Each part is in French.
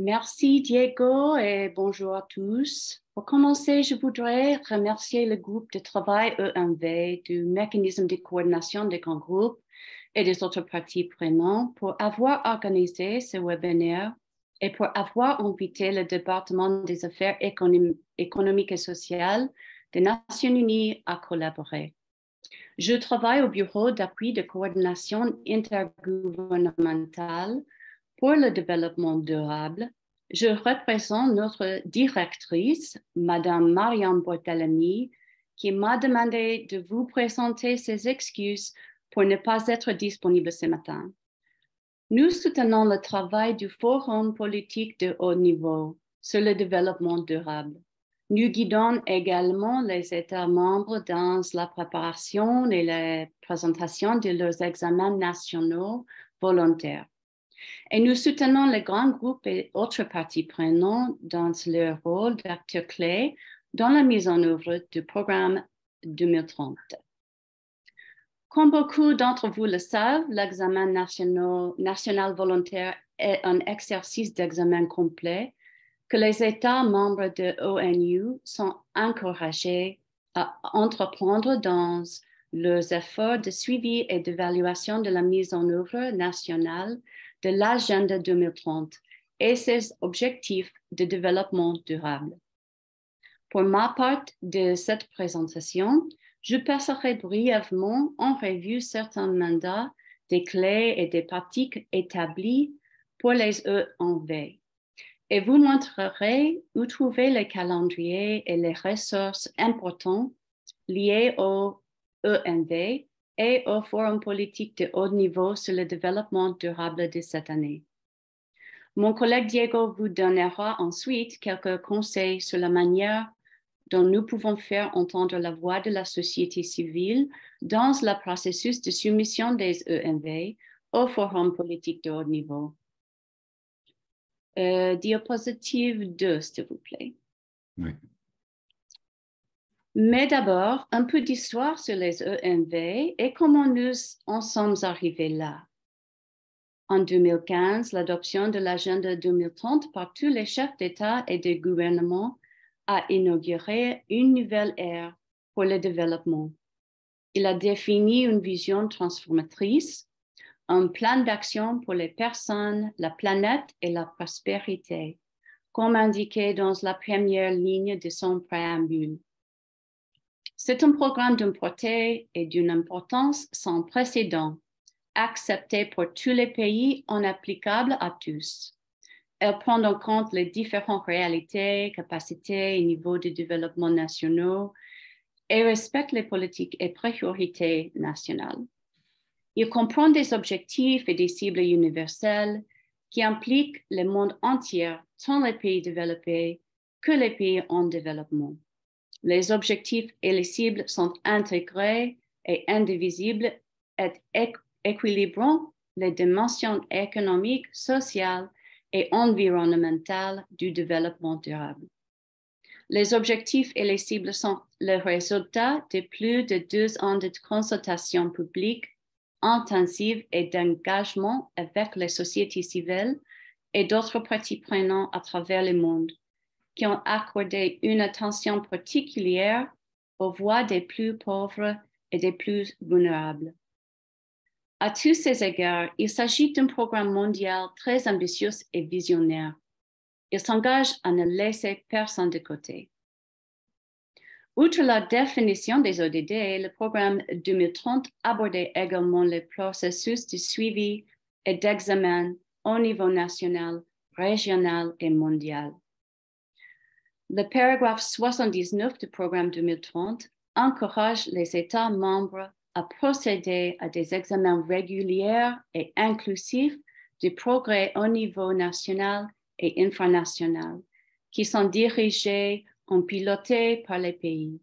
Merci Diego et bonjour à tous. Pour commencer, je voudrais remercier le groupe de travail EMV du mécanisme de coordination des grands groupes et des autres parties prenantes pour avoir organisé ce webinaire et pour avoir invité le département des affaires économiques et sociales des Nations Unies à collaborer. Je travaille au bureau d'appui de coordination intergouvernementale pour le développement durable. Je représente notre directrice, Madame Mariam Bortalani, qui m'a demandé de vous présenter ses excuses pour ne pas être disponible ce matin. Nous soutenons le travail du Forum politique de haut niveau sur le développement durable. Nous guidons également les États membres dans la préparation et la présentation de leurs examens nationaux volontaires. Et nous soutenons les grands groupes et autres parties prenantes dans leur rôle d'acteurs clés dans la mise en œuvre du programme 2030. Comme beaucoup d'entre vous le savent, l'examen national volontaire est un exercice d'examen complet que les États membres de l'ONU sont encouragés à entreprendre dans leurs efforts de suivi et d'évaluation de la mise en œuvre nationale de l'agenda 2030 et ses objectifs de développement durable. Pour ma part de cette présentation, je passerai brièvement en revue certains mandats, des clés et des pratiques établies pour les ENV et vous montrerai où trouver le calendrier et les ressources importantes liées au ENV et au Forum politique de haut niveau sur le développement durable de cette année. Mon collègue Diego vous donnera ensuite quelques conseils sur la manière dont nous pouvons faire entendre la voix de la société civile dans le processus de soumission des ENV au Forum politique de haut niveau. Diapositive 2, s'il vous plaît. Oui. Mais d'abord, un peu d'histoire sur les ENV et comment nous en sommes arrivés là. En 2015, l'adoption de l'agenda 2030 par tous les chefs d'État et de gouvernement a inauguré une nouvelle ère pour le développement. Il a défini une vision transformatrice, un plan d'action pour les personnes, la planète et la prospérité, comme indiqué dans la première ligne de son préambule. C'est un programme d'une portée et d'une importance sans précédent, accepté pour tous les pays et applicable à tous. Elle prend en compte les différentes réalités, capacités et niveaux de développement nationaux et respecte les politiques et priorités nationales. Il comprend des objectifs et des cibles universelles qui impliquent le monde entier, tant les pays développés que les pays en développement. Les objectifs et les cibles sont intégrés et indivisibles et équilibrant les dimensions économiques, sociales et environnementales du développement durable. Les objectifs et les cibles sont le résultat de plus de 2 ans de consultation publique intensive et d'engagement avec les sociétés civiles et d'autres parties prenantes à travers le monde, qui ont accordé une attention particulière aux voix des plus pauvres et des plus vulnérables. À tous ces égards, il s'agit d'un programme mondial très ambitieux et visionnaire. Il s'engage à ne laisser personne de côté. Outre la définition des ODD, le programme 2030 abordait également le processus de suivi et d'examen au niveau national, régional et mondial. Le paragraphe 79 du programme 2030 encourage les États membres à procéder à des examens réguliers et inclusifs du progrès au niveau national et infranational, qui sont dirigés et pilotés par les pays.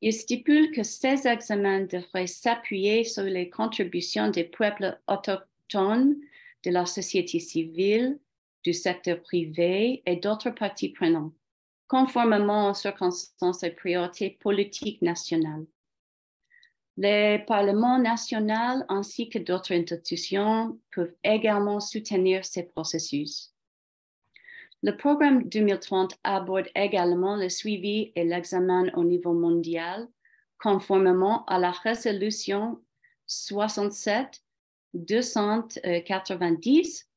Il stipule que ces examens devraient s'appuyer sur les contributions des peuples autochtones, de la société civile, du secteur privé et d'autres parties prenantes, conformément aux circonstances et priorités politiques nationales. Les parlements nationaux ainsi que d'autres institutions peuvent également soutenir ces processus. Le programme 2030 aborde également le suivi et l'examen au niveau mondial, conformément à la résolution 67-290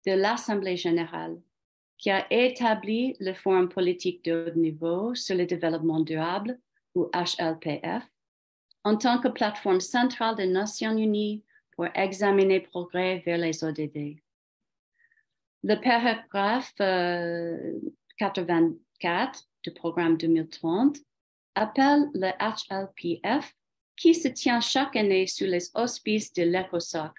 de l'Assemblée générale, qui a établi le Forum politique de haut niveau sur le développement durable, ou HLPF, en tant que plateforme centrale des Nations Unies pour examiner progrès vers les ODD. Le paragraphe 84 du programme 2030 appelle le HLPF, qui se tient chaque année sous les auspices de l'ECOSOC,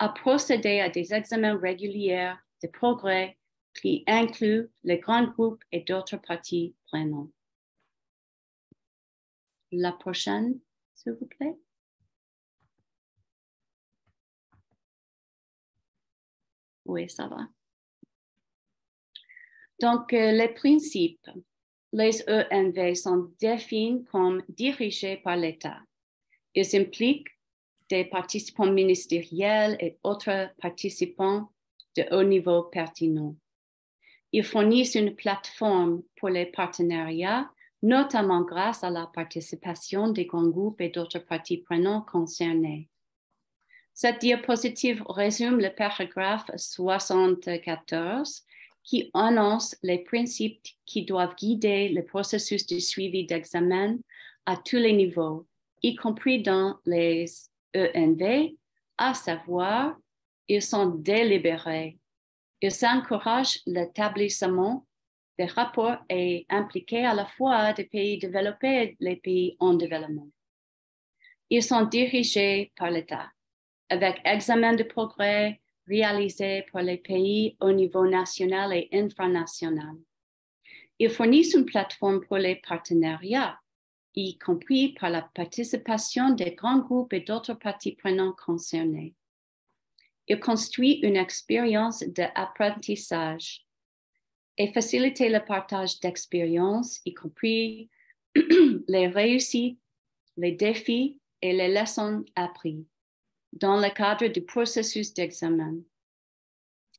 à procéder à des examens réguliers de progrès qui incluent les grands groupes et d'autres parties prenantes. La prochaine, s'il vous plaît. Oui, ça va. Donc, les principes, les ENV sont définis comme dirigés par l'État. Ils impliquent des participants ministériels et autres participants de haut niveau pertinents. Ils fournissent une plateforme pour les partenariats, notamment grâce à la participation des grands groupes et d'autres parties prenantes concernées. Cette diapositive résume le paragraphe 74 qui annonce les principes qui doivent guider le processus de suivi d'examen à tous les niveaux, y compris dans les ENV, à savoir, ils sont délibérés. Ils encouragent l'établissement des rapports et impliqués à la fois des pays développés et les pays en développement. Ils sont dirigés par l'État, avec examen de progrès réalisés par les pays au niveau national et infranational. Ils fournissent une plateforme pour les partenariats, y compris par la participation des grands groupes et d'autres parties prenantes concernées. Ils construisent une expérience d'apprentissage et facilitent le partage d'expériences, y compris les réussites, les défis et les leçons apprises dans le cadre du processus d'examen.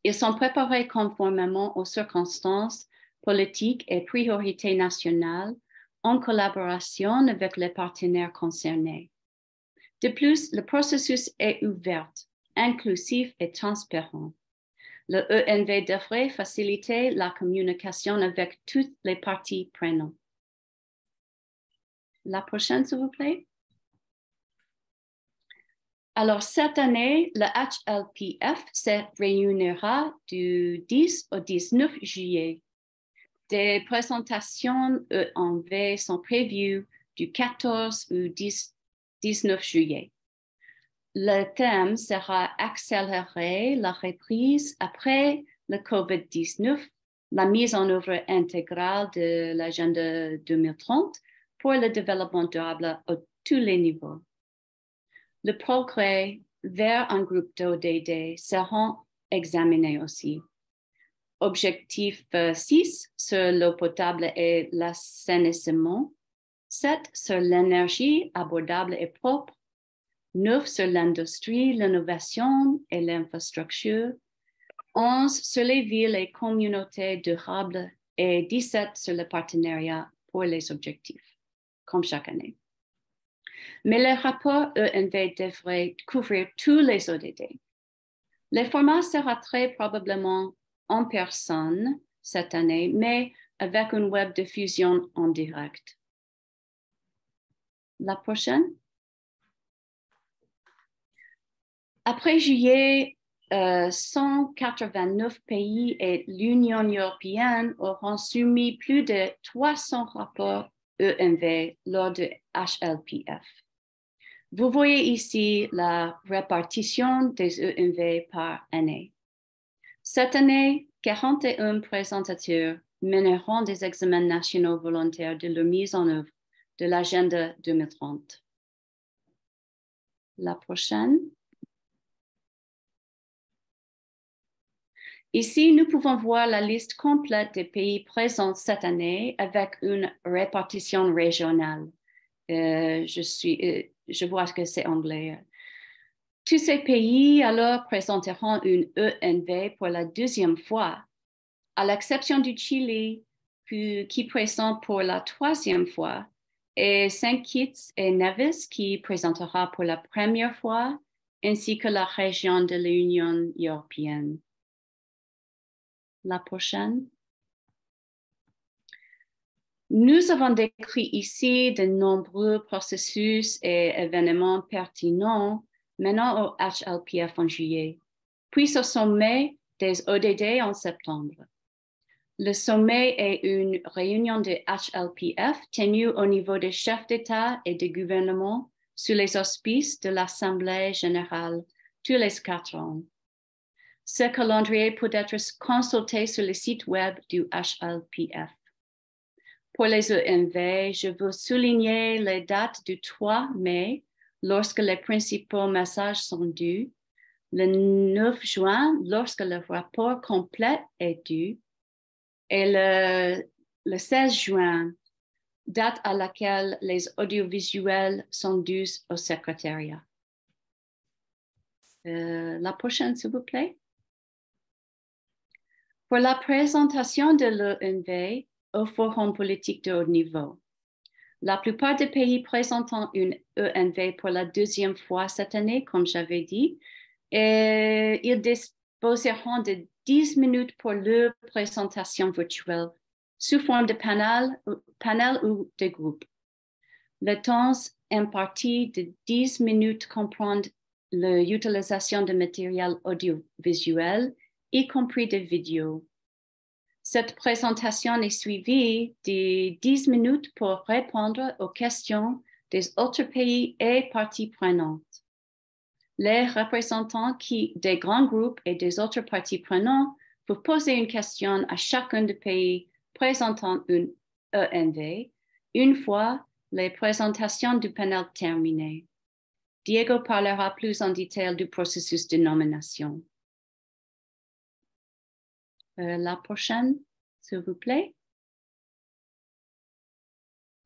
Ils sont préparés conformément aux circonstances politiques et priorités nationales en collaboration avec les partenaires concernés. De plus, le processus est ouvert, inclusif et transparent. Le ENV devrait faciliter la communication avec toutes les parties prenantes. La prochaine, s'il vous plaît. Alors, cette année, le HLPF se réunira du 10 au 19 juillet. Des présentations ENV sont prévues du 14 au 19 juillet. Le thème sera accélérer la reprise après le COVID-19, la mise en œuvre intégrale de l'agenda 2030 pour le développement durable à tous les niveaux. Le progrès vers un groupe d'ODD seront examinés aussi. Objectif 6 sur l'eau potable et l'assainissement, 7 sur l'énergie abordable et propre, 9 sur l'industrie, l'innovation et l'infrastructure, 11 sur les villes et communautés durables et 17 sur le partenariat pour les objectifs, comme chaque année. Mais le rapport ENV devrait couvrir tous les ODD. Le format sera très probablement en personne cette année, mais avec une web diffusion en direct. La prochaine. Après juillet, 189 pays et l'Union européenne auront soumis plus de 300 rapports ENV lors de HLPF. Vous voyez ici la répartition des ENV par année. Cette année, 41 présentateurs mèneront des examens nationaux volontaires de leur mise en œuvre de l'agenda 2030. La prochaine. Ici, nous pouvons voir la liste complète des pays présents cette année avec une répartition régionale. Je vois que c'est anglais. Tous ces pays alors présenteront une ENV pour la deuxième fois. à l'exception du Chili, qui présente pour la 3e fois, et Saint Kitts et Nevis, qui présentera pour la première fois, ainsi que la région de l'Union européenne. La prochaine. Nous avons décrit ici de nombreux processus et événements pertinents menant au HLPF en juillet, puis au sommet des ODD en septembre. Le sommet est une réunion de HLPF tenue au niveau des chefs d'État et de gouvernement sous les auspices de l'Assemblée générale tous les 4 ans. Ce calendrier peut être consulté sur le site web du HLPF. Pour les ENV, je veux souligner les dates du 3 mai, lorsque les principaux messages sont dus, le 9 juin, lorsque le rapport complet est dû, et le 16 juin, date à laquelle les audiovisuels sont dus au secrétariat. La prochaine, s'il vous plaît. Pour la présentation de l'ENV au Forum politique de haut niveau, la plupart des pays présentant une ENV pour la 2e fois cette année, comme j'avais dit, et ils disposeront de 10 minutes pour leur présentation virtuelle sous forme de panel ou de groupe. Le temps imparti de 10 minutes comprend l'utilisation de matériel audiovisuel, y compris de vidéos. Cette présentation est suivie de 10 minutes pour répondre aux questions des autres pays et parties prenantes. Les représentants des grands groupes et des autres parties prenantes peuvent poser une question à chacun des pays présentant une ENV une fois les présentations du panel terminées. Diego parlera plus en détail du processus de nomination. La prochaine, s'il vous plaît.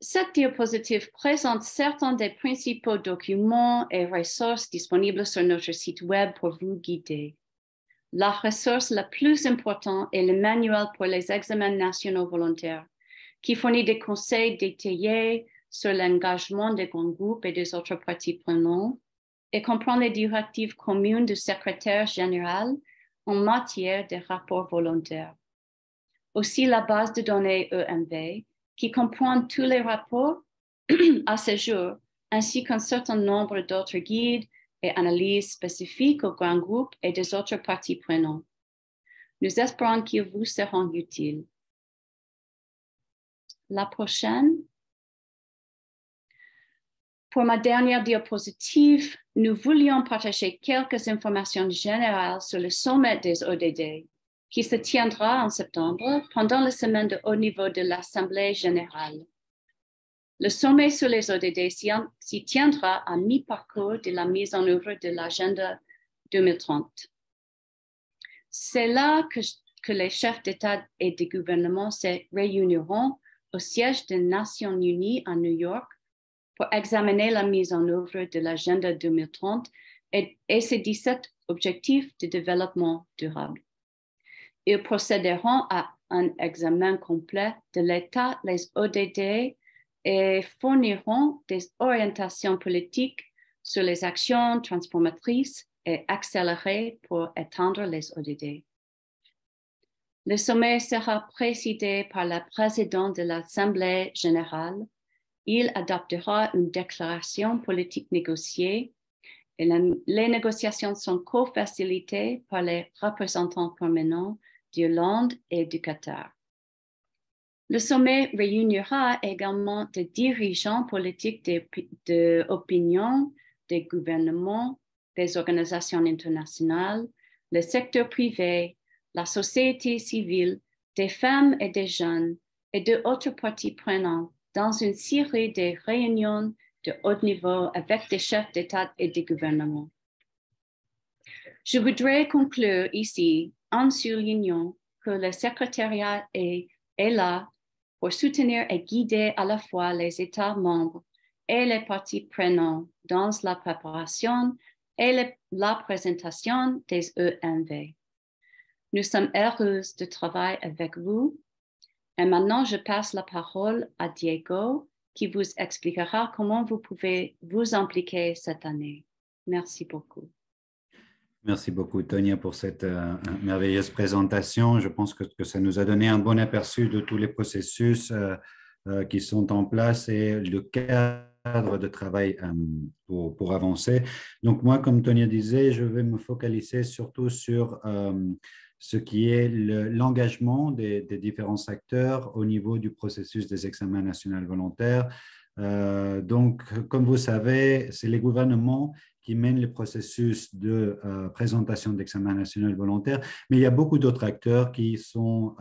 Cette diapositive présente certains des principaux documents et ressources disponibles sur notre site web pour vous guider. La ressource la plus importante est le manuel pour les examens nationaux volontaires, qui fournit des conseils détaillés sur l'engagement des grands groupes et des autres parties prenantes et comprend les directives communes du secrétaire général en matière de rapports volontaires. Aussi la base de données ENV, qui comprend tous les rapports à ce jour, ainsi qu'un certain nombre d'autres guides et analyses spécifiques aux grands groupes et des autres parties prenantes. Nous espérons qu'ils vous seront utiles. La prochaine. Pour ma dernière diapositive, nous voulions partager quelques informations générales sur le sommet des ODD, qui se tiendra en septembre pendant la semaine de haut niveau de l'Assemblée générale. Le sommet sur les ODD s'y tiendra à mi-parcours de la mise en œuvre de l'agenda 2030. C'est là que les chefs d'État et de gouvernement se réuniront au siège des Nations Unies à New York pour examiner la mise en œuvre de l'agenda 2030 et ses 17 objectifs de développement durable. Ils procéderont à un examen complet de l'état des ODD et fourniront des orientations politiques sur les actions transformatrices et accélérées pour atteindre les ODD. Le sommet sera présidé par la présidente de l'Assemblée générale. Il adoptera une déclaration politique négociée et les négociations sont co-facilitées par les représentants permanents d'Irlande et du Qatar. Le sommet réunira également des dirigeants politiques d'opinion, des gouvernements, des organisations internationales, le secteur privé, la société civile, des femmes et des jeunes et d'autres parties prenantes dans une série de réunions de haut niveau avec des chefs d'État et de gouvernement. Je voudrais conclure ici en soulignant que le secrétariat est là pour soutenir et guider à la fois les États membres et les parties prenantes dans la préparation et la présentation des ENV. Nous sommes heureuses de travailler avec vous. Et maintenant, je passe la parole à Diego, qui vous expliquera comment vous pouvez vous impliquer cette année. Merci beaucoup. Merci beaucoup, Tonia, pour cette merveilleuse présentation. Je pense que ça nous a donné un bon aperçu de tous les processus qui sont en place et le cadre de travail pour avancer. Donc, moi, comme Tonia disait, je vais me focaliser surtout sur ce qui est l'engagement des différents acteurs au niveau du processus des examens nationaux volontaires. Donc, comme vous savez, c'est les gouvernements qui mènent le processus de présentation d'examen national volontaire, mais il y a beaucoup d'autres acteurs qui sont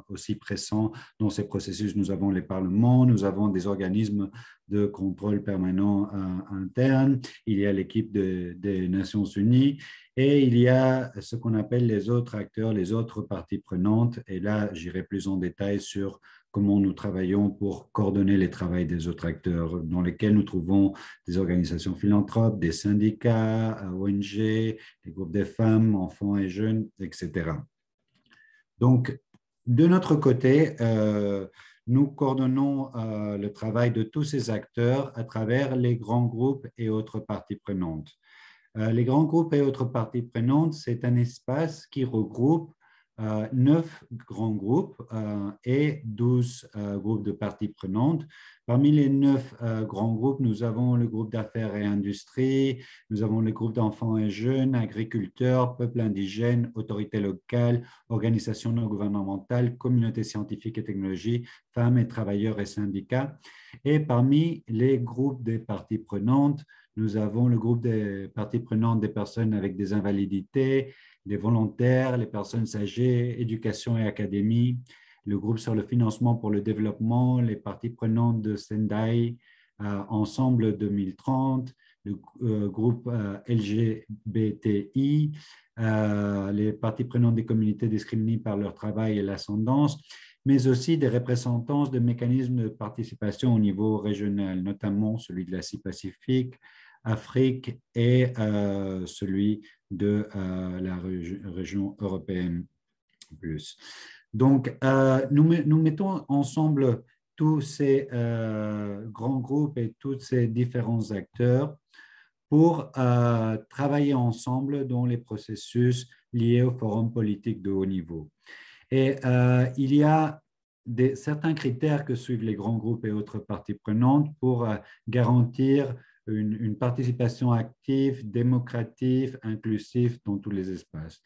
aussi pressants dans ces processus. Nous avons les parlements, nous avons des organismes de contrôle permanent interne, il y a l'équipe des Nations Unies et il y a ce qu'on appelle les autres acteurs, les autres parties prenantes. Et là, j'irai plus en détail sur comment nous travaillons pour coordonner les travaux des autres acteurs, dans lesquels nous trouvons des organisations philanthropes, des syndicats, ONG, des groupes de femmes, enfants et jeunes, etc. Donc, de notre côté, nous coordonnons le travail de tous ces acteurs à travers les grands groupes et autres parties prenantes. Les grands groupes et autres parties prenantes, c'est un espace qui regroupe 9 grands groupes et 12 groupes de parties prenantes. Parmi les 9 grands groupes, nous avons le groupe d'affaires et industrie, nous avons le groupe d'enfants et jeunes, agriculteurs, peuples indigènes, autorités locales, organisations non gouvernementales, communautés scientifiques et technologies, femmes et travailleurs et syndicats. Et parmi les groupes des parties prenantes, nous avons le groupe des parties prenantes des personnes avec des invalidités, les volontaires, les personnes âgées, éducation et académie, le groupe sur le financement pour le développement, les parties prenantes de Sendai, Ensemble 2030, le groupe LGBTI, les parties prenantes des communautés discriminées par leur travail et l'ascendance, mais aussi des représentants de mécanismes de participation au niveau régional, notamment celui de l'Asie-Pacifique, Afrique et celui de la région européenne plus. Donc, nous mettons ensemble tous ces grands groupes et tous ces différents acteurs pour travailler ensemble dans les processus liés au forum politique de haut niveau. Et il y a certains critères que suivent les grands groupes et autres parties prenantes pour garantir une participation active, démocratique, inclusive dans tous les espaces.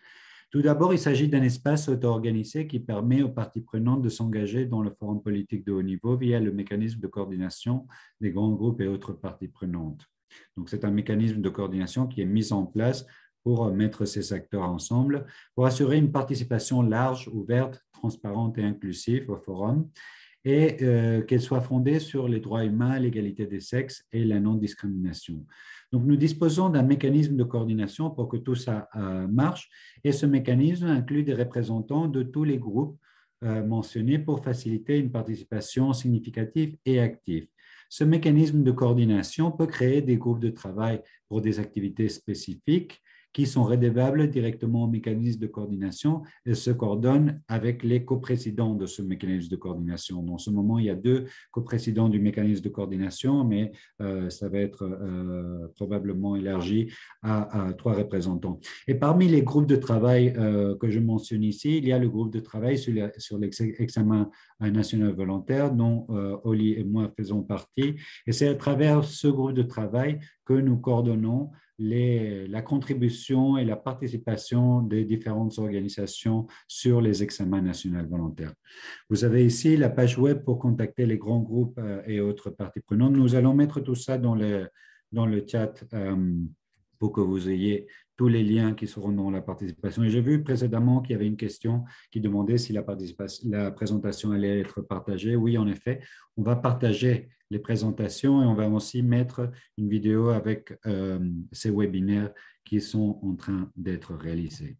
Tout d'abord, il s'agit d'un espace auto-organisé qui permet aux parties prenantes de s'engager dans le forum politique de haut niveau via le mécanisme de coordination des grands groupes et autres parties prenantes. Donc, c'est un mécanisme de coordination qui est mis en place pour mettre ces acteurs ensemble, pour assurer une participation large, ouverte, transparente et inclusive au forum, et qu'elle soit fondée sur les droits humains, l'égalité des sexes et la non-discrimination. Donc, nous disposons d'un mécanisme de coordination pour que tout ça marche, et ce mécanisme inclut des représentants de tous les groupes mentionnés pour faciliter une participation significative et active. Ce mécanisme de coordination peut créer des groupes de travail pour des activités spécifiques qui sont redevables directement au mécanisme de coordination et se coordonnent avec les coprésidents de ce mécanisme de coordination. En ce moment, il y a 2 coprésidents du mécanisme de coordination, mais ça va être probablement élargi à 3 représentants. Et parmi les groupes de travail que je mentionne ici, il y a le groupe de travail sur l'examen national volontaire dont Oli et moi faisons partie. Et c'est à travers ce groupe de travail que nous coordonnons la contribution et la participation des différentes organisations sur les examens nationaux volontaires. Vous avez ici la page web pour contacter les grands groupes et autres parties prenantes. Nous allons mettre tout ça dans le chat pour que vous ayez tous les liens qui seront dans la participation. Et j'ai vu précédemment qu'il y avait une question qui demandait si la présentation allait être partagée. Oui, en effet, on va partager les présentations et on va aussi mettre une vidéo avec ces webinaires qui sont en train d'être réalisés.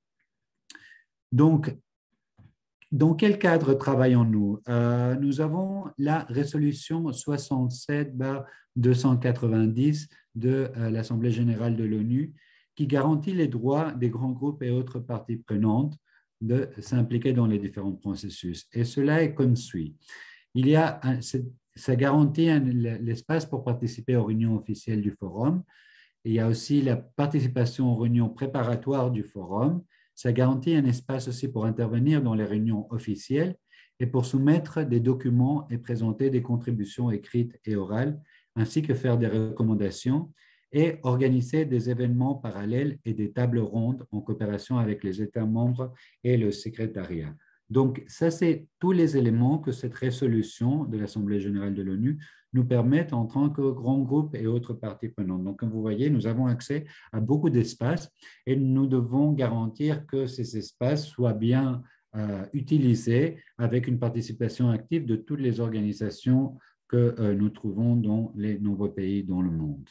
Donc, dans quel cadre travaillons-nous? Nous avons la résolution 67/290 de l'Assemblée générale de l'ONU qui garantit les droits des grands groupes et autres parties prenantes de s'impliquer dans les différents processus. Et cela est comme suit. Ça garantit l'espace pour participer aux réunions officielles du forum. Il y a aussi la participation aux réunions préparatoires du forum. Ça garantit un espace aussi pour intervenir dans les réunions officielles et pour soumettre des documents et présenter des contributions écrites et orales, ainsi que faire des recommandations et organiser des événements parallèles et des tables rondes en coopération avec les États membres et le secrétariat. Donc, ça, c'est tous les éléments que cette résolution de l'Assemblée générale de l'ONU nous permettent en tant que grand groupe et autres parties prenantes. Donc, comme vous voyez, nous avons accès à beaucoup d'espaces et nous devons garantir que ces espaces soient bien utilisés avec une participation active de toutes les organisations que nous trouvons dans les nombreux pays dans le monde.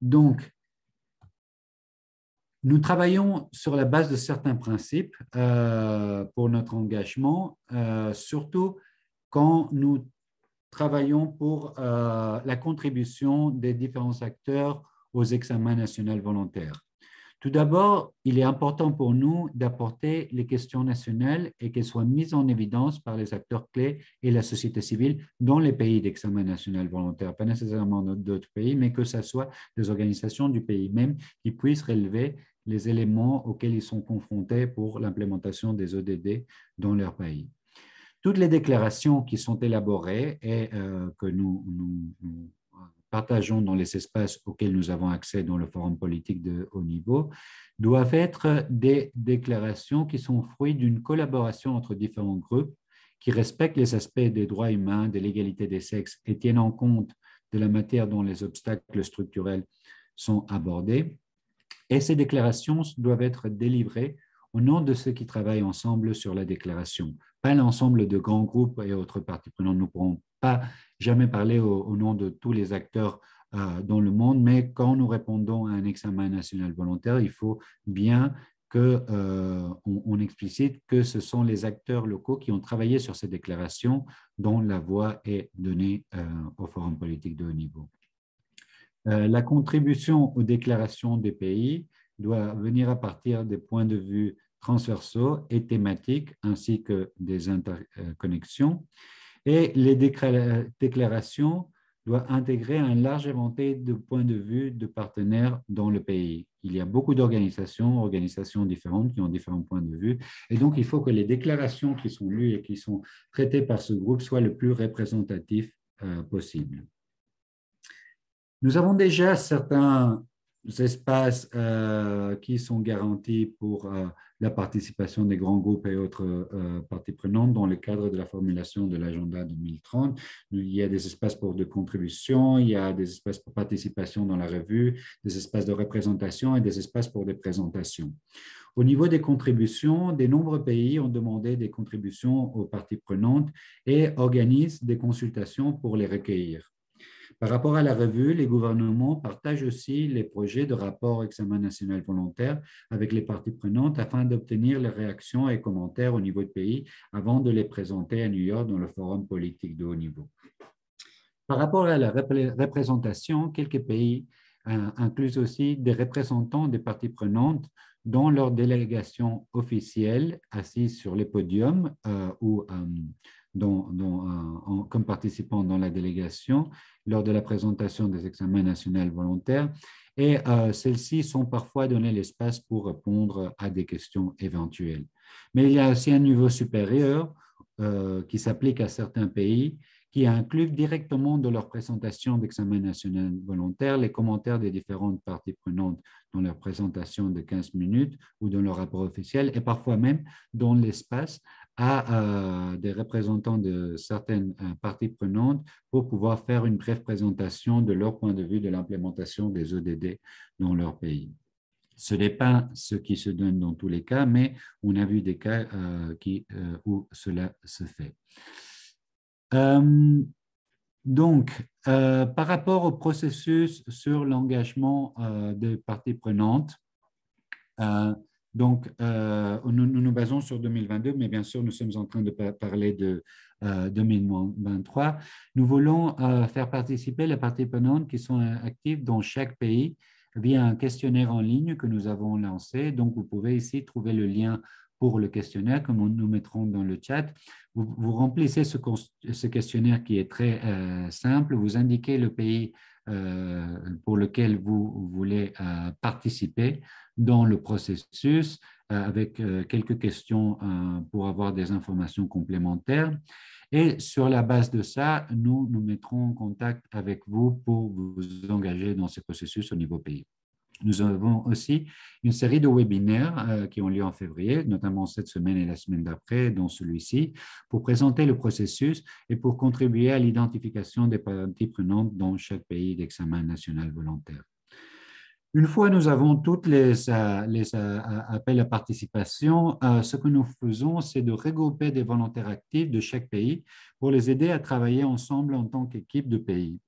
Donc, nous travaillons sur la base de certains principes pour notre engagement, surtout quand nous travaillons pour la contribution des différents acteurs aux examens nationaux volontaires. Tout d'abord, il est important pour nous d'apporter les questions nationales et qu'elles soient mises en évidence par les acteurs clés et la société civile dans les pays d'examen national volontaire, pas nécessairement d'autres pays, mais que ce soit des organisations du pays même qui puissent relever les éléments auxquels ils sont confrontés pour l'implémentation des ODD dans leur pays. Toutes les déclarations qui sont élaborées et que nous partageons dans les espaces auxquels nous avons accès dans le forum politique de haut niveau, doivent être des déclarations qui sont fruits d'une collaboration entre différents groupes qui respectent les aspects des droits humains, de l'égalité des sexes et tiennent en compte de la matière dont les obstacles structurels sont abordés. Et ces déclarations doivent être délivrées au nom de ceux qui travaillent ensemble sur la déclaration, pas l'ensemble de grands groupes et autres parties prenantes. Nous ne pourrons pas jamais parler au nom de tous les acteurs dans le monde, mais quand nous répondons à un examen national volontaire, il faut bien qu'on explicite que ce sont les acteurs locaux qui ont travaillé sur ces déclarations dont la voix est donnée au forum politique de haut niveau. La contribution aux déclarations des pays doit venir à partir des points de vue transversaux et thématiques ainsi que des interconnexions. Et les déclarations doivent intégrer un large éventail de points de vue de partenaires dans le pays. Il y a beaucoup d'organisations différentes qui ont différents points de vue. Et donc, il faut que les déclarations qui sont lues et qui sont traitées par ce groupe soient le plus représentatifs possible. Nous avons déjà certains espaces qui sont garantis pour la participation des grands groupes et autres parties prenantes dans le cadre de la formulation de l'agenda 2030. Il y a des espaces pour de contribution, il y a des espaces pour participation dans la revue, des espaces de représentation et des espaces pour des présentations. Au niveau des contributions, de nombreux pays ont demandé des contributions aux parties prenantes et organisent des consultations pour les recueillir. Par rapport à la revue, les gouvernements partagent aussi les projets de rapport examen national volontaire avec les parties prenantes afin d'obtenir les réactions et commentaires au niveau du pays avant de les présenter à New York dans le forum politique de haut niveau. Par rapport à la représentation, quelques pays incluent aussi des représentants des parties prenantes dans leur délégation officielle assises sur les podiums ou comme participants dans la délégation lors de la présentation des examens nationaux volontaires. Et celles-ci sont parfois données l'espace pour répondre à des questions éventuelles. Mais il y a aussi un niveau supérieur qui s'applique à certains pays qui incluent directement dans leur présentation d'examen national volontaire les commentaires des différentes parties prenantes dans leur présentation de 15 minutes ou dans leur rapport officiel et parfois même dans l'espace à des représentants de certaines parties prenantes pour pouvoir faire une brève présentation de leur point de vue de l'implémentation des ODD dans leur pays. Ce n'est pas ce qui se donne dans tous les cas, mais on a vu des cas où cela se fait. Donc, par rapport au processus sur l'engagement des parties prenantes, nous nous basons sur 2022, mais bien sûr, nous sommes en train de parler de 2023. Nous voulons faire participer les parties prenantes qui sont actives dans chaque pays via un questionnaire en ligne que nous avons lancé. Donc, vous pouvez ici trouver le lien pour le questionnaire, comme nous mettrons dans le chat. Vous remplissez ce questionnaire qui est très simple. Vous indiquez le pays pour lequel vous voulez participer dans le processus avec quelques questions pour avoir des informations complémentaires. Et sur la base de ça, nous nous mettrons en contact avec vous pour vous engager dans ce processus au niveau pays. Nous avons aussi une série de webinaires qui ont lieu en février, notamment cette semaine et la semaine d'après, dont celui-ci, pour présenter le processus et pour contribuer à l'identification des parties prenantes dans chaque pays d'examen national volontaire. Une fois nous avons tous les appels à participation, ce que nous faisons, c'est de regrouper des volontaires actifs de chaque pays pour les aider à travailler ensemble en tant qu'équipe de pays.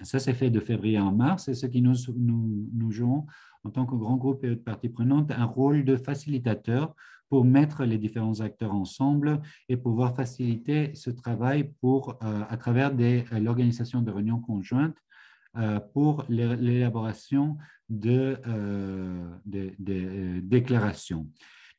Ça, c'est fait de février à mars, et ce qui nous jouons en tant que grand groupe et de parties prenantes un rôle de facilitateur pour mettre les différents acteurs ensemble et pouvoir faciliter ce travail à travers l'organisation de réunions conjointes pour l'élaboration de déclarations.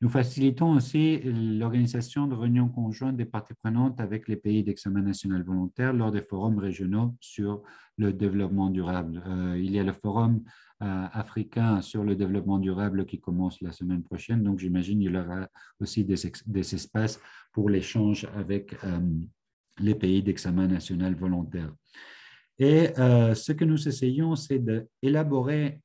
Nous facilitons aussi l'organisation de réunions conjointes des parties prenantes avec les pays d'examen national volontaire lors des forums régionaux sur le développement durable. Il y a le forum africain sur le développement durable qui commence la semaine prochaine, donc j'imagine qu'il y aura aussi des espaces pour l'échange avec les pays d'examen national volontaire. Et ce que nous essayons, c'est d'élaborer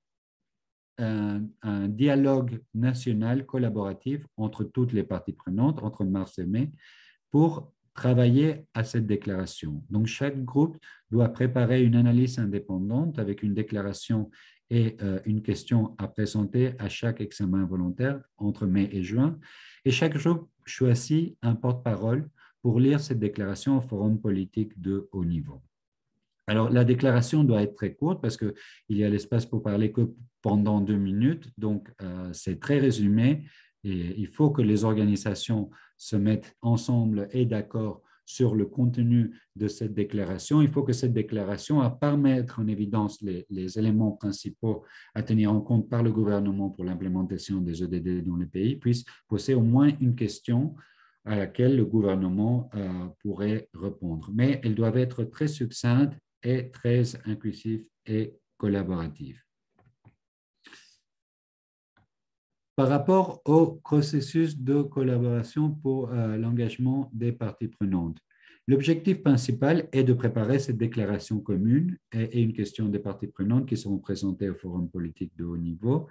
un dialogue national collaboratif entre toutes les parties prenantes, entre mars et mai, pour travailler à cette déclaration. Donc, chaque groupe doit préparer une analyse indépendante avec une déclaration et une question à présenter à chaque examen volontaire entre mai et juin. Et chaque groupe choisit un porte-parole pour lire cette déclaration au forum politique de haut niveau. Alors, la déclaration doit être très courte parce qu'il y a l'espace pour parler que pendant 2 minutes, donc c'est très résumé et il faut que les organisations se mettent ensemble et d'accord sur le contenu de cette déclaration. Il faut que cette déclaration, à part mettre en évidence les éléments principaux à tenir en compte par le gouvernement pour l'implémentation des EDD dans les pays, puisse poser au moins une question à laquelle le gouvernement pourrait répondre. Mais elles doivent être très succinctes et très inclusif et collaboratif. Par rapport au processus de collaboration pour l'engagement des parties prenantes, l'objectif principal est de préparer cette déclaration commune et une question des parties prenantes qui seront présentées au forum politique de haut niveau,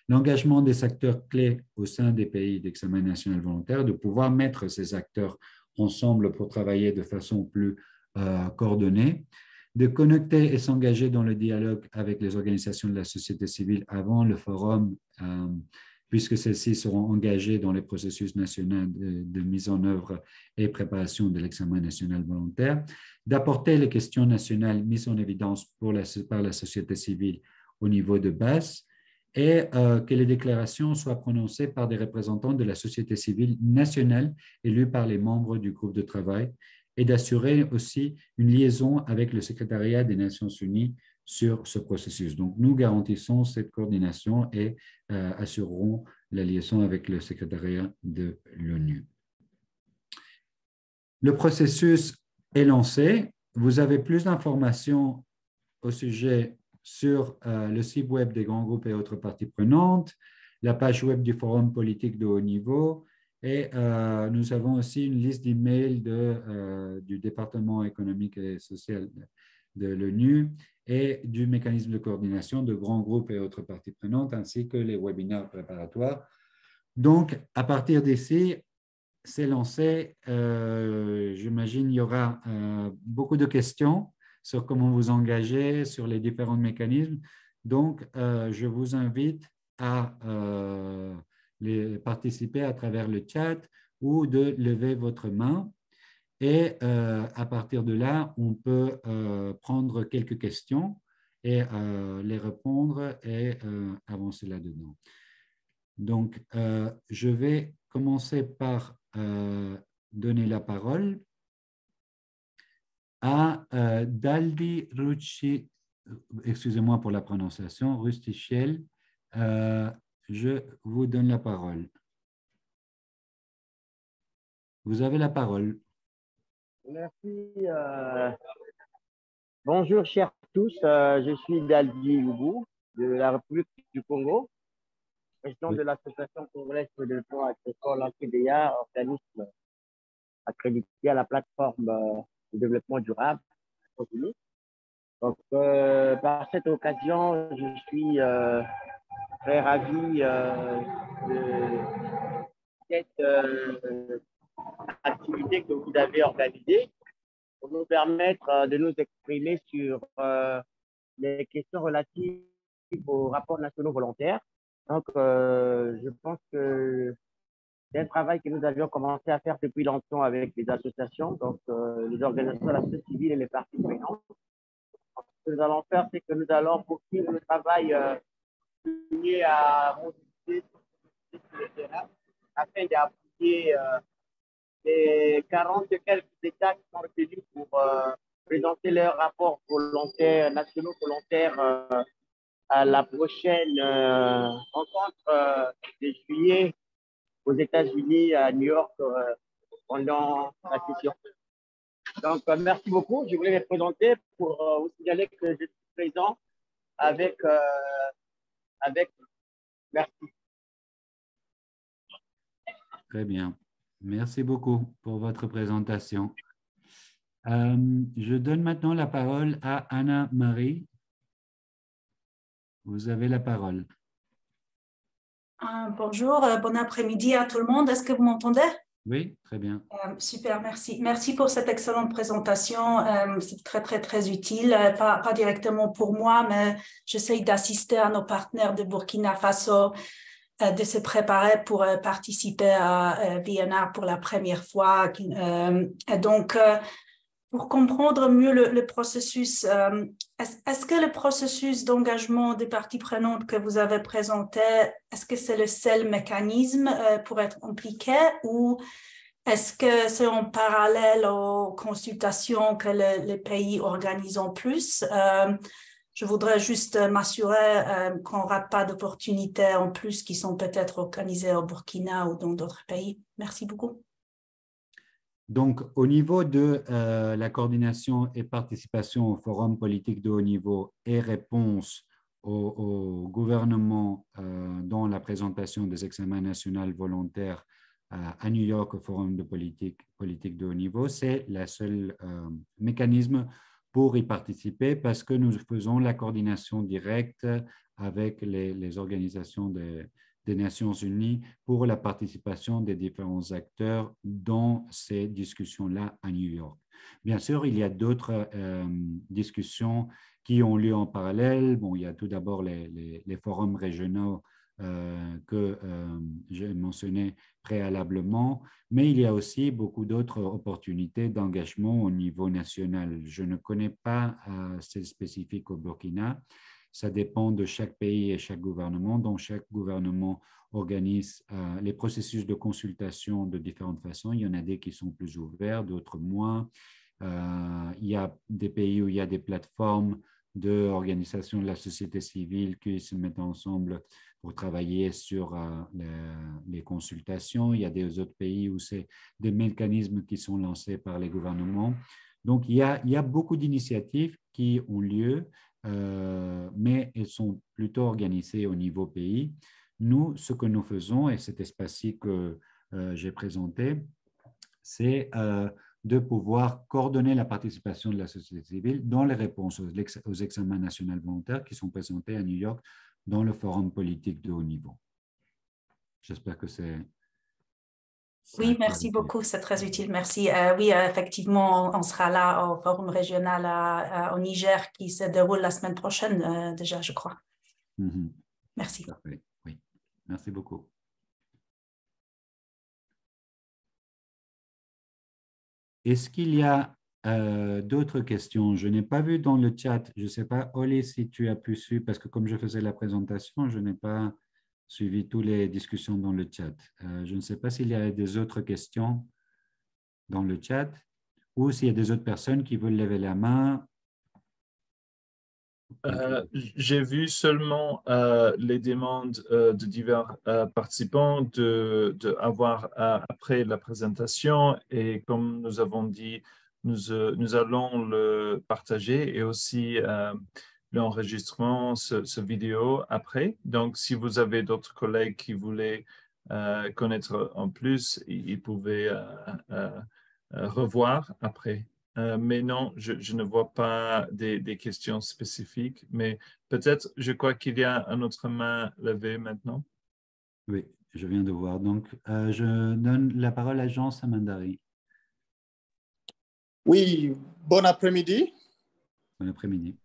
l'engagement des acteurs clés au sein des pays d'examen national volontaire, de pouvoir mettre ces acteurs ensemble pour travailler de façon plus coordonnée, de connecter et s'engager dans le dialogue avec les organisations de la société civile avant le forum, puisque celles-ci seront engagées dans les processus nationaux de mise en œuvre et préparation de l'examen national volontaire, d'apporter les questions nationales mises en évidence par la société civile au niveau de base, et que les déclarations soient prononcées par des représentants de la société civile nationale élus par les membres du groupe de travail, et d'assurer aussi une liaison avec le secrétariat des Nations Unies sur ce processus. Donc, nous garantissons cette coordination et assurerons la liaison avec le secrétariat de l'ONU. Le processus est lancé. Vous avez plus d'informations au sujet sur le site web des grands groupes et autres parties prenantes, la page web du forum politique de haut niveau, et nous avons aussi une liste d'emails du département économique et social de l'ONU et du mécanisme de coordination de grands groupes et autres parties prenantes, ainsi que les webinaires préparatoires. Donc, à partir d'ici, c'est lancé. J'imagine qu'il y aura beaucoup de questions sur comment vous engager, sur les différents mécanismes. Donc, je vous invite à participer à travers le chat ou de lever votre main. Et à partir de là, on peut prendre quelques questions et les répondre et avancer là-dedans. Donc, je vais commencer par donner la parole à Dalvi excusez-moi pour la prononciation, Rustichel, je vous donne la parole. Vous avez la parole. Merci. Bonjour, chers tous. Je suis Daldi Loubou de la République du Congo, président de l'association congolaise de développement agricole ACDA, organisme accrédité à la plateforme de développement durable. Donc, par cette occasion, je suis très ravi de cette activité que vous avez organisée pour nous permettre de nous exprimer sur les questions relatives aux rapports nationaux volontaires. Donc, je pense que c'est un travail que nous avions commencé à faire depuis longtemps avec les associations, donc les organisations de la société civile et les parties prenantes. Ce que nous allons faire, c'est que nous allons poursuivre le travail lié à mobiliser sur le terrain afin d'appuyer les 40 et quelques États qui sont retenus pour présenter leurs rapports volontaires, nationaux volontaires à la prochaine rencontre de juillet aux États-Unis, à New York, pendant la session. Donc, merci beaucoup. Je voulais me présenter pour vous signaler que je suis présent avec. Merci. Très bien. Merci beaucoup pour votre présentation. Je donne maintenant la parole à Anna-Marie. Vous avez la parole. Bonjour, bon après-midi à tout le monde. Est-ce que vous m'entendez? Oui, très bien. Super, merci. Merci pour cette excellente présentation. C'est très, très, très utile. Pas directement pour moi, mais j'essaye d'assister à nos partenaires de Burkina Faso de se préparer pour participer à VNR pour la première fois. Et donc, pour comprendre mieux le processus, est-ce que le processus d'engagement des parties prenantes que vous avez présenté, est-ce que c'est le seul mécanisme pour être impliqué ou est-ce que c'est en parallèle aux consultations que les pays organisent en plus? Je voudrais juste m'assurer qu'on ne rate pas d'opportunités en plus qui sont peut-être organisées au Burkina ou dans d'autres pays. Merci beaucoup. Donc, au niveau de la coordination et participation au forum politique de haut niveau et réponse au gouvernement dans la présentation des examens nationaux volontaires à New York au forum de politique de haut niveau, c'est le seul mécanisme pour y participer parce que nous faisons la coordination directe avec les organisations des Nations Unies pour la participation des différents acteurs dans ces discussions-là à New York. Bien sûr, il y a d'autres discussions qui ont lieu en parallèle. Bon, il y a tout d'abord les forums régionaux que j'ai mentionné préalablement, mais il y a aussi beaucoup d'autres opportunités d'engagement au niveau national. Je ne connais pas ces spécifiques au Burkina. Ça dépend de chaque pays et chaque gouvernement, dont chaque gouvernement organise les processus de consultation de différentes façons. Il y en a des qui sont plus ouverts, d'autres moins. Il y a des pays où il y a des plateformes d'organisation de la société civile qui se mettent ensemble pour travailler sur les consultations. Il y a des autres pays où c'est des mécanismes qui sont lancés par les gouvernements. Donc, il y a beaucoup d'initiatives qui ont lieu, mais elles sont plutôt organisées au niveau pays. Nous, ce que nous faisons, et cet espace-ci que j'ai présenté, c'est de pouvoir coordonner la participation de la société civile dans les réponses aux examens nationaux volontaires qui sont présentés à New York dans le forum politique de haut niveau. J'espère que c'est... Oui, merci beaucoup, c'est très utile, merci. Oui, effectivement, on sera là au forum régional au Niger qui se déroule la semaine prochaine déjà, je crois. Merci. Parfait. Oui, merci beaucoup. Est-ce qu'il y a d'autres questions? Je n'ai pas vu dans le chat. Je ne sais pas, Oli, si tu as pu suivre, parce que comme je faisais la présentation, je n'ai pas suivi toutes les discussions dans le chat. Je ne sais pas s'il y a des autres questions dans le chat ou s'il y a des autres personnes qui veulent lever la main J'ai vu seulement les demandes de divers participants avoir après la présentation et comme nous avons dit, nous allons le partager et aussi l'enregistrement, ce vidéo après. Donc, si vous avez d'autres collègues qui voulaient connaître en plus, ils pouvaient revoir après. Mais non, je ne vois pas des questions spécifiques, mais peut-être, je crois qu'il y a une autre main levée maintenant. Oui, je viens de voir. Donc, je donne la parole à Jean Samandari. Oui, bon après-midi. Bon après-midi.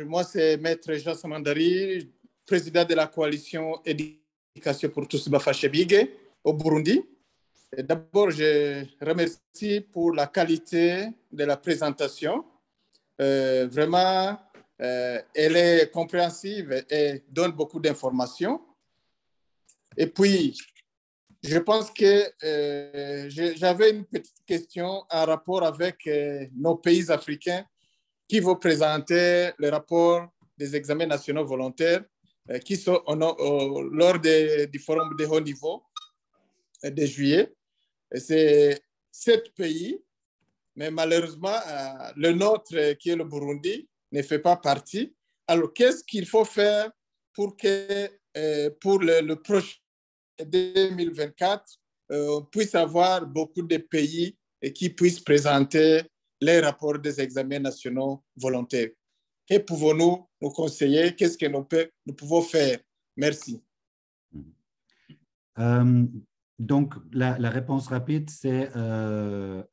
Moi, c'est Maître Jean Samandari, président de la coalition Éducation pour tous Bafashebige au Burundi. D'abord, je remercie pour la qualité de la présentation. Vraiment, elle est compréhensive et donne beaucoup d'informations. Et puis, je pense que j'avais une petite question en rapport avec nos pays africains qui vont présenter le rapport des examens nationaux volontaires qui sont lors du forum de haut niveau de juillet. C'est 7 pays, mais malheureusement, le nôtre, qui est le Burundi, ne fait pas partie. Alors, qu'est-ce qu'il faut faire pour le prochain 2024, on puisse avoir beaucoup de pays qui puissent présenter les rapports des examens nationaux volontaires? Que pouvons-nous nous conseiller? Qu'est-ce que nous pouvons faire? Merci. Donc, la réponse rapide, c'est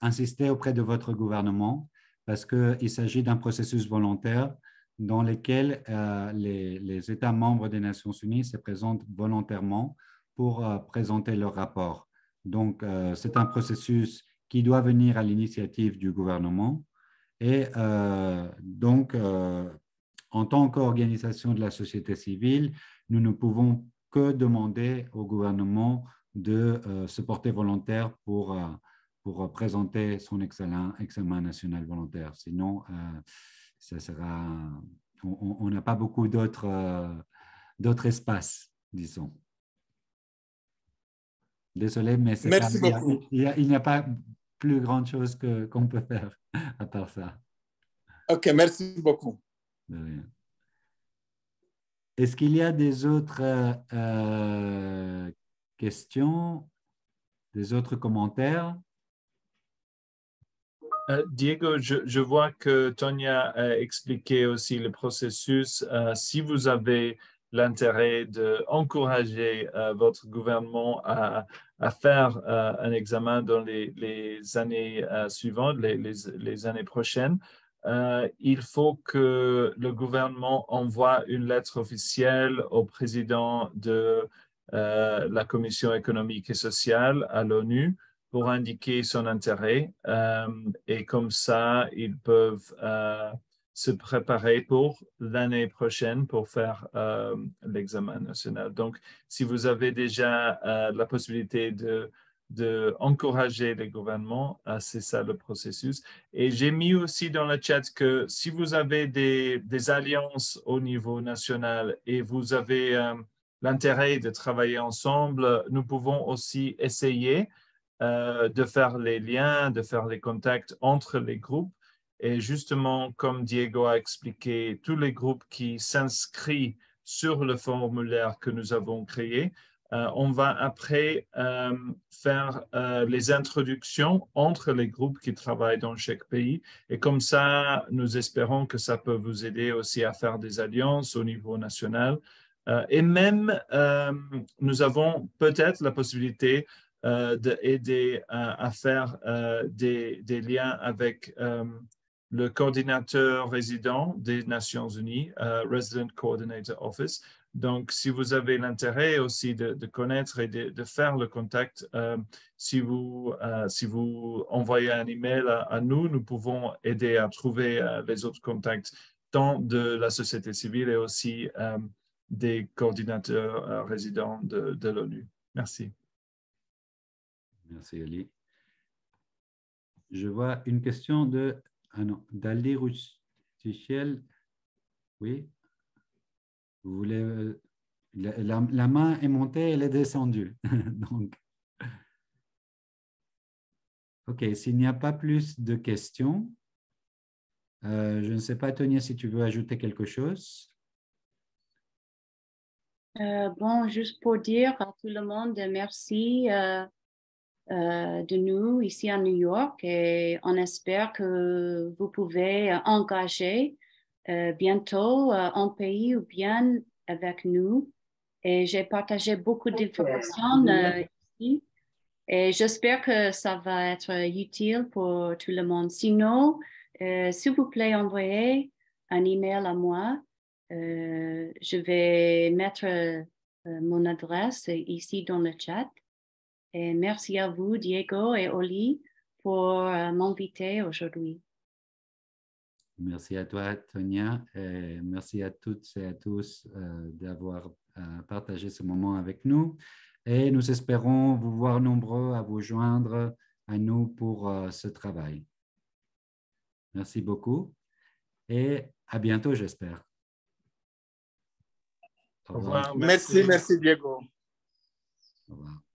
insister auprès de votre gouvernement parce qu'il s'agit d'un processus volontaire dans lequel les États membres des Nations Unies se présentent volontairement pour présenter leur rapport. Donc, c'est un processus qui doit venir à l'initiative du gouvernement et donc, en tant qu'organisation de la société civile, nous ne pouvons que demander au gouvernement de se porter volontaire pour présenter son examen national volontaire. Sinon, ça sera, on n'a pas beaucoup d'autres espaces, disons. Désolé, mais Merci beaucoup. Il n'y a pas plus grande chose qu'on peut faire à part ça. OK, merci beaucoup. De rien. Est-ce qu'il y a des autres questions, des autres commentaires? Diego, je vois que Tonia a expliqué aussi le processus. Si vous avez l'intérêt d'encourager votre gouvernement à faire un examen dans les années suivantes, les années prochaines, il faut que le gouvernement envoie une lettre officielle au président de la Commission économique et sociale à l'ONU pour indiquer son intérêt et comme ça, ils peuvent se préparer pour l'année prochaine pour faire l'examen national. Donc, si vous avez déjà la possibilité d'encourager les gouvernements, c'est ça le processus. Et j'ai mis aussi dans le chat que si vous avez des alliances au niveau national et vous avez l'intérêt de travailler ensemble, nous pouvons aussi essayer de faire les liens, de faire les contacts entre les groupes. Et justement, comme Diego a expliqué, tous les groupes qui s'inscrivent sur le formulaire que nous avons créé, on va après faire les introductions entre les groupes qui travaillent dans chaque pays. Et comme ça, nous espérons que ça peut vous aider aussi à faire des alliances au niveau national. Et même, nous avons peut-être la possibilité d'aider à faire des liens avec le coordinateur résident des Nations Unies, Resident Coordinator Office. Donc, si vous avez l'intérêt aussi de connaître et de faire le contact, si vous envoyez un email à nous, nous pouvons aider à trouver les autres contacts tant de la société civile et aussi des coordinateurs résidents de l'ONU. Merci. Merci, Ali. Je vois une question d'Ali Roustichel. Oui. Vous voulez, la main est montée, elle est descendue. Donc, OK, s'il n'y a pas plus de questions, je ne sais pas, Tonia, si tu veux ajouter quelque chose. Bon, juste pour dire à tout le monde merci de nous ici à New York et on espère que vous pouvez engager bientôt un pays ou bien avec nous. Et j'ai partagé beaucoup d'informations ici et j'espère que ça va être utile pour tout le monde. Sinon, s'il vous plaît, envoyez un email à moi. Je vais mettre mon adresse ici dans le chat. Et merci à vous, Diego et Oli, pour m'inviter aujourd'hui. Merci à toi, Tonia, et merci à toutes et à tous d'avoir partagé ce moment avec nous. Et nous espérons vous voir nombreux à vous joindre à nous pour ce travail. Merci beaucoup et à bientôt, j'espère. Au revoir. Merci, merci Diego. Au revoir.